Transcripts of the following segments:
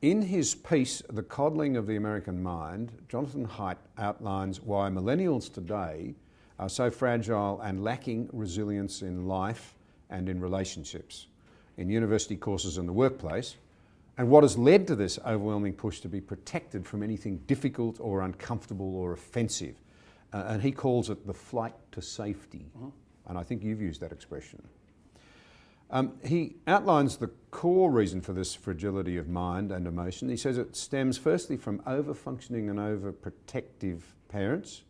In his piece, The Coddling of the American Mind, Jonathan Haidt outlines why millennials today are so fragile and lacking resilience in life and in relationships, in university courses and the workplace, and what has led to this overwhelming push to be protected from anything difficult or uncomfortable or offensive. And he calls it the flight to safety. And I think you've used that expression. He outlines the core reason for this fragility of mind and emotion. He says it stems firstly from over-functioning and over-protective parents,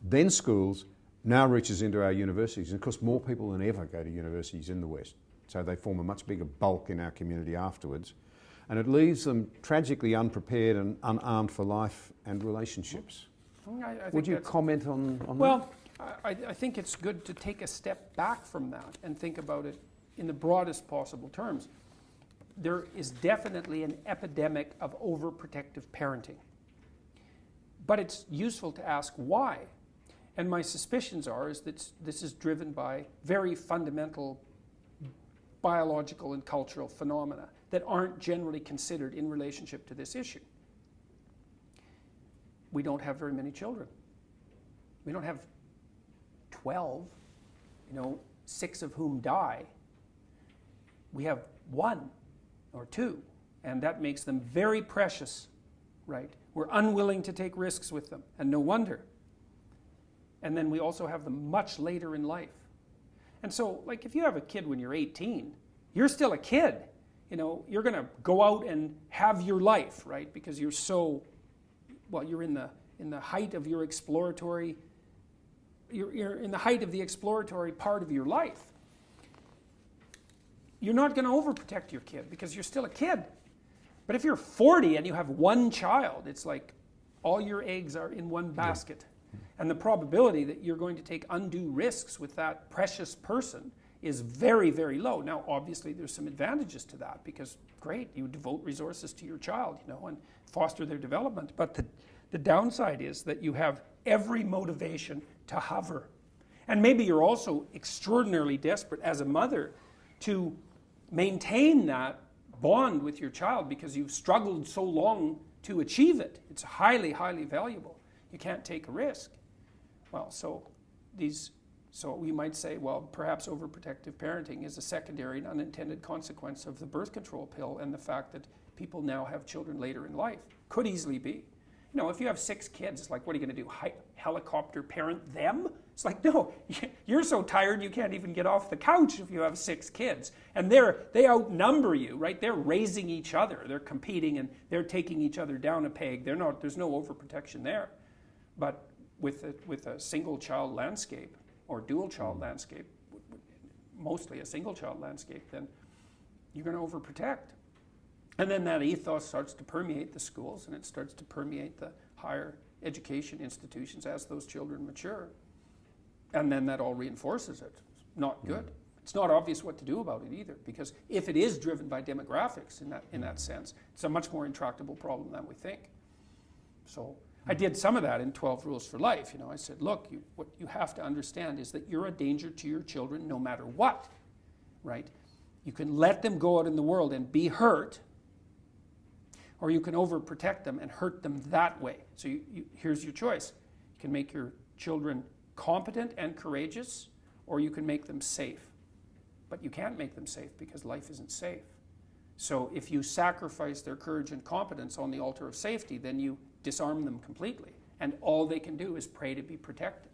then schools, now reaches into our universities. And of course, more people than ever go to universities in the West. So they form a much bigger bulk in our community afterwards. And it leaves them tragically unprepared and unarmed for life and relationships. Would you comment on that? Well, I think it's good to take a step back from that and think about it in the broadest possible terms. There is definitely an epidemic of overprotective parenting. But it's useful to ask why. And my suspicions are that this is driven by very fundamental biological and cultural phenomena that aren't generally considered in relationship to this issue. We don't have very many children. We don't have 12, 6 of whom die. We have 1 or 2, and that makes them very precious, right? We're unwilling to take risks with them, and no wonder. And then we also have them much later in life. And so, like, if you have a kid when you're 18, you're still a kid. You're going to go out and have your life, right? Because you're so, well, you're in the height of your exploratory, you're in the height of the exploratory part of your life. You're not going to overprotect your kid because you're still a kid. But if you're 40 and you have 1 child, it's like all your eggs are in one basket. Yeah. And the probability that you're going to take undue risks with that precious person is very, very low. Now, obviously, there's some advantages to that because, great, you devote resources to your child, and foster their development. But the downside is that you have every motivation to hover. And maybe you're also extraordinarily desperate as a mother to maintain that bond with your child because you've struggled so long to achieve it. It's highly, highly valuable. You can't take a risk. Well, so we might say, well, perhaps overprotective parenting is a secondary and unintended consequence of the birth control pill and the fact that people now have children later in life. Could easily be. If you have 6 kids, it's like, what are you going to do? Helicopter parent them? It's like, no, you're so tired you can't even get off the couch if you have 6 kids. And they outnumber you, right? They're raising each other. They're competing and they're taking each other down a peg. There's no overprotection there. But with a single child landscape or dual child landscape, mostly a single child landscape, then you're going to overprotect. And then that ethos starts to permeate the schools and it starts to permeate the higher education institutions as those children mature. And then that all reinforces it. It's not good. It's not obvious what to do about it either, because if it is driven by demographics in that sense, it's a much more intractable problem than we think. So I did some of that in 12 Rules for Life. I said, look, what you have to understand is that you're a danger to your children no matter what, right? You can let them go out in the world and be hurt, or you can overprotect them and hurt them that way. So here's your choice. You can make your children competent and courageous, or you can make them safe. But you can't make them safe because life isn't safe. So if you sacrifice their courage and competence on the altar of safety, then you disarm them completely. And all they can do is pray to be protected.